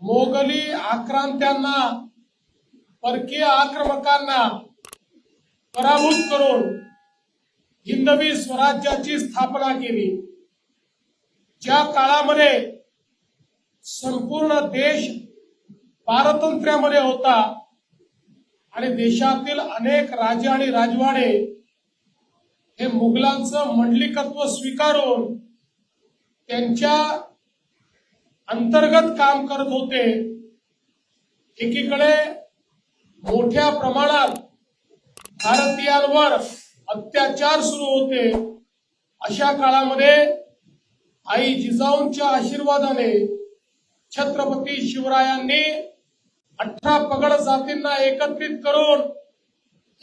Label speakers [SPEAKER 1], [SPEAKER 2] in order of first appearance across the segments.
[SPEAKER 1] Mowgli आक्रांत्यांना, परकीय आक्रमकांना पराभूत करून हिंदवी स्वराज्याची स्थापना केली। ज्या काळामध्ये संपूर्ण देश पारतंत्र्यामध्ये होता आणि देशातील अनेक राजे आणि राजवाडे हे मुघलांचं मंडलिकत्व स्वीकारून त्यांच्या अंतर्गत काम करत होते, एकीकडे मोठ्या प्रमाणात भारतीयांवर अत्याचार सुरू होते। अशा काळामध्ये आई जिजाऊंच्या आशीर्वादाने छत्रपती शिवरायांनी 18 पगड जातींना एकत्रित करून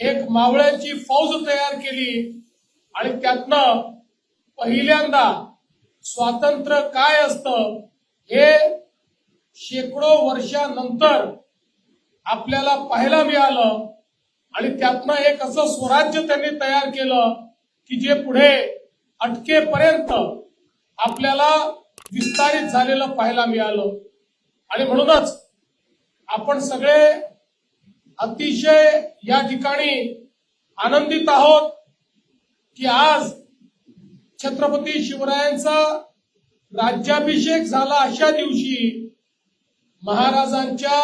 [SPEAKER 1] एक मावळ्यांची फौज तयार केली आणि त्यातनं पहिल्यांदा स्वातंत्र्य काय असतं हे शेकडो वर्षांनंतर आपल्याला पाहायला मिळालं आणि त्यातनं एक असं स्वराज्य त्यांनी तयार केलं की जे पुढे अटकेपर्यंत आपल्याला विस्तारित झालेलं पाहायला मिळालं। आणि म्हणूनच आपण सगळे अतिशय या ठिकाणी आनंदित आहोत की आज छत्रपती शिवरायांचा राज्याभिषेक झाला अशा दिवशी महाराजांच्या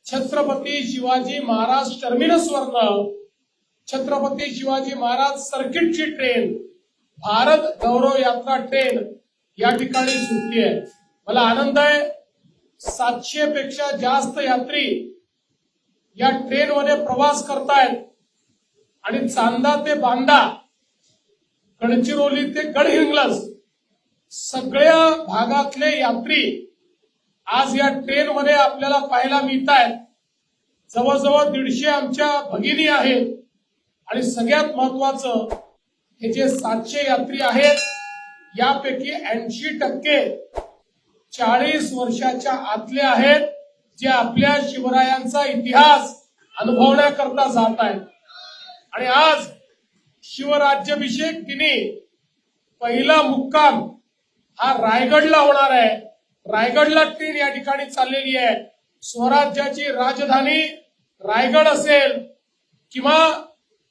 [SPEAKER 1] छत्रपती शिवाजी महाराज टर्मिनसवरनं छत्रपती शिवाजी महाराज सर्किटची ट्रेन, भारत गौरव यात्रा ट्रेन या ठिकाणी सुटली आहे। मला आनंद आहे 700 पेक्षा जास्त यात्री या ट्रेनमध्ये प्रवास करतायत आणि चांदा ते बांदा, गडचिरोली ते गडहिंग्लज सगळ्या भागातले यात्री आज या ट्रेनमध्ये आपल्याला पाहायला मिळत आहेत। जवळजवळ 150 आमच्या भगिनी आहेत आणि सगळ्यात महत्वाचं हे जे 700 यात्री आहेत यापैकी 80% 40 वर्षाच्या आतले आहेत, जे आपल्या शिवरायांचा इतिहास अनुभवण्याकरता जात आहेत। आणि आज शिवराज्याभिषेक दिनी पहिला मुक्काम हा रायगडला होणार आहे। रायगडला ट्रेन या ठिकाणी चाललेली आहे। स्वराज्याची राजधानी रायगड असेल किंवा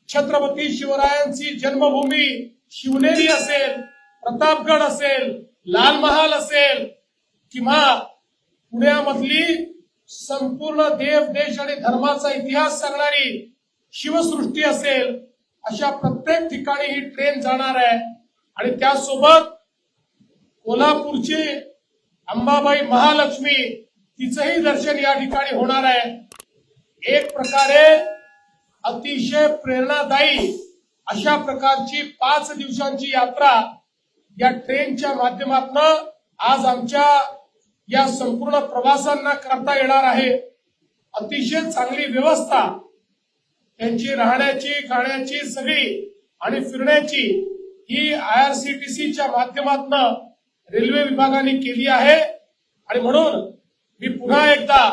[SPEAKER 1] छत्रपती शिवरायांची जन्मभूमी शिवनेरी असेल, प्रतापगड असेल, लाल महाल असेल किंवा पुण्यामधली संपूर्ण देव देश आणि धर्माचा इतिहास सांगणारी शिवसृष्टी असेल, अशा प्रत्येक ठिकाणी ही ट्रेन जाणार आहे। आणि त्यासोबत कोल्हापूरची अंबाबाई महालक्ष्मी तिचंही दर्शन या ठिकाणी होणार आहे। एक प्रकारे अतिशय प्रेरणादायी अशा प्रकारची 5 दिवसांची यात्रा या ट्रेनच्या माध्यमातून आज आमच्या या संपूर्ण प्रवासांना करता येणार आहे। अतिशय चांगली व्यवस्था त्यांची राहण्याची, खाण्याची सगळी आणि फिरण्याची ही IRCTCच्या माध्यमातून रेल्वे विभागाने केली आहे। आणि म्हणून मी पुन्हा एकदा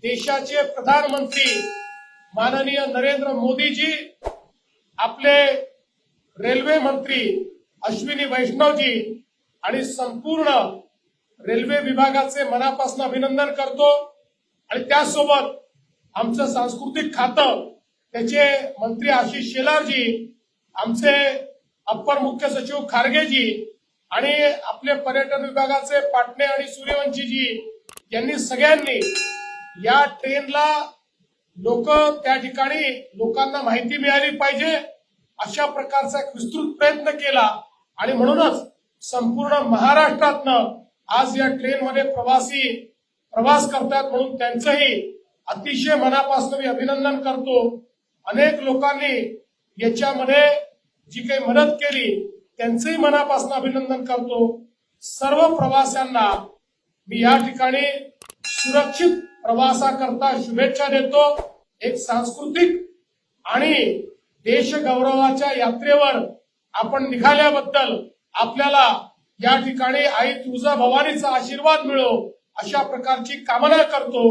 [SPEAKER 1] देशाचे प्रधानमंत्री माननीय नरेंद्र मोदीजी, आपले रेल्वे मंत्री अश्विनी वैष्णवजी आणि संपूर्ण रेल्वे विभागाचे मनापासून अभिनंदन करतो। आणि त्यासोबत आमचं सांस्कृतिक खातं त्याचे मंत्री आशिष शेलारजी, आमचे अप्पर मुख्य सचिव खारगेजी आणि आपले पर्यटन विभागाचे पाटणे आणि सूर्यवंशीजी यांनी सगळ्यांनी या ट्रेनला त्या ठिकाणी लोकांना माहिती मिळाली पाहिजे अशा प्रकारचा एक विस्तृत प्रयत्न केला। आणि म्हणूनच संपूर्ण महाराष्ट्रातनं आज या ट्रेनमध्ये प्रवासी प्रवास करतात, म्हणून त्यांचंही अतिशय मनापासून मी अभिनंदन करतो। अनेक लोकांनी याच्यामध्ये जी काही मदत केली त्यांचंही मनापासून अभिनंदन करतो। सर्व प्रवाशांना मी या ठिकाणी सुरक्षित प्रवासाकरता शुभेच्छा देतो। एक सांस्कृतिक आणि देशगौरवाच्या यात्रेवर आपण निघाल्याबद्दल आपल्याला या ठिकाणी आई तुळजाभवानीचा आशीर्वाद मिळो अशा प्रकारची कामना करतो।